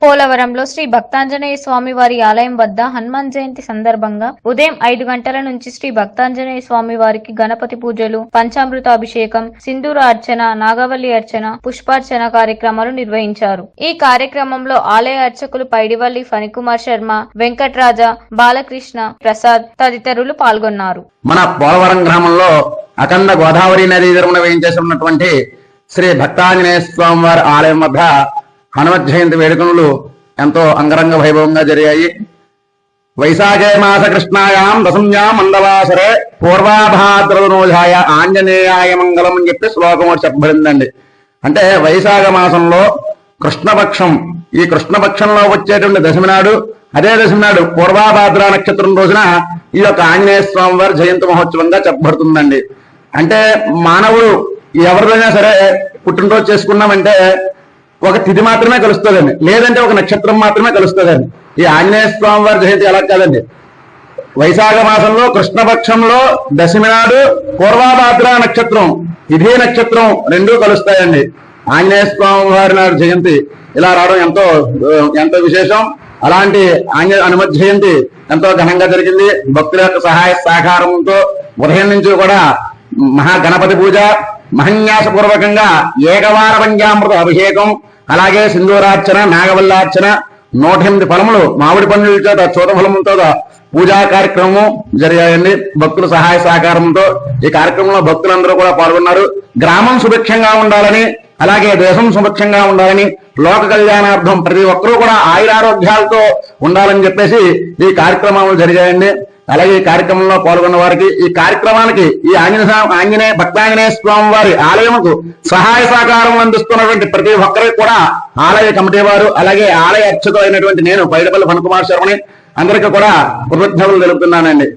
పోలవరంలో శ్రీ భక్తాంజనేయ స్వామి వారి ఆలయం వద్ద హనుమాన్ జయంతి సందర్భంగా ఉదయం 5 గంటల నుంచి శ్రీ భక్తాంజనేయ స్వామి వారికి గణపతి పూజలు, పంచామృతాభిషేకం, సింధూర అర్చన, నాగవల్లి అర్చన, పుష్పార్చన కార్యక్రమాలు నిర్వహించారు. ఈ కార్యక్రమంలో ఆలయ అర్చకులు పైడివల్లి ఫణికుమార్ శర్మ, వెంకట్రాజ, బాలకృష్ణ, ప్రసాద్ తదితరులు పాల్గొన్నారు. మన పోలవరం గ్రామంలో అఖండ గోదావరి నదీ తీరమున వేయించేసి ఉన్నటువంటి శ్రీ భక్తాంజనేయ స్వామి వారి ఆలయం వద్ద హనుమత్ జయంతి వేడుకలు ఎంతో అంగరంగ వైభవంగా జరిగాయి. వైశాఖే మాస కృష్ణాయాం దశమ్యాం మందవాసరే పూర్వాభాద్రవనోజాయ ఆంజనేయాయ మంగళం అని చెప్పి శ్లోకం ఒకటి చెప్పబడిందండి. అంటే వైశాఖ మాసంలో కృష్ణపక్షం, ఈ కృష్ణపక్షంలో వచ్చేటువంటి దశమి నాడు, అదే దశమి నాడు పూర్వాభాద్ర నక్షత్రం రోజున ఈ యొక్క ఆంజనేయ స్వామి వారి జయంతి మహోత్సవంగా చెప్పబడుతుందండి. అంటే మానవుడు ఎవరిదైనా సరే పుట్టినరోజు చేసుకున్నామంటే ఒక తిథి మాత్రమే కలుస్తుందండి, లేదంటే ఒక నక్షత్రం మాత్రమే కలుస్తుందండి. ఈ ఆంజనేయ స్వామి వారి జయంతి అలా కాదండి. వైశాఖ మాసంలో కృష్ణపక్షంలో దశమి నాడు పూర్వాభాద్ర నక్షత్రం, తిథి నక్షత్రం రెండూ కలుస్తాయండి. ఆంజనేయ స్వామి వారి నాడు జయంతి ఇలా రావడం ఎంతో విశేషం. అలాంటి హనుమత్ జయంతి ఎంతో ఘనంగా జరిగింది. భక్తుల యొక్క సహాయ సహకారంతో ఉదయం నుంచి కూడా మహాగణపతి పూజ, మహన్యాసపూర్వకంగా ఏకవార పంచామృత అభిషేకం, అలాగే సింధూరార్చన, నాగవల్లార్చన, 108 ఫలములు, మామిడి పండులతో చూత ఫలములతో పూజా కార్యక్రమం జరిగాయండి. భక్తుల సహాయ సహకారంతో ఈ కార్యక్రమంలో భక్తులందరూ కూడా పాల్గొన్నారు. గ్రామం సుభిక్షంగా ఉండాలని, అలాగే దేశం సుభిక్షంగా ఉండాలని, లోక కళ్యాణార్థం ప్రతి ఒక్కరూ కూడా ఆయురారోగ్యాలతో ఉండాలని చెప్పేసి ఈ కార్యక్రమాలు జరిగాయండి. అలాగే ఈ కార్యక్రమంలో పాల్గొన్న వారికి, ఈ కార్యక్రమానికి ఈ భక్తాంజనేయ స్వామి వారి ఆలయముకు సహాయ సహకారం అందిస్తున్నటువంటి ప్రతి ఒక్కరికి కూడా ఆలయ కమిటీ వారు, అలాగే ఆలయ అర్చకులు అయినటువంటి నేను పైడిపల్లి ఫణికుమార్ శర్మని అందరికీ కూడా కృతజ్ఞతలు తెలుపుతున్నానండి.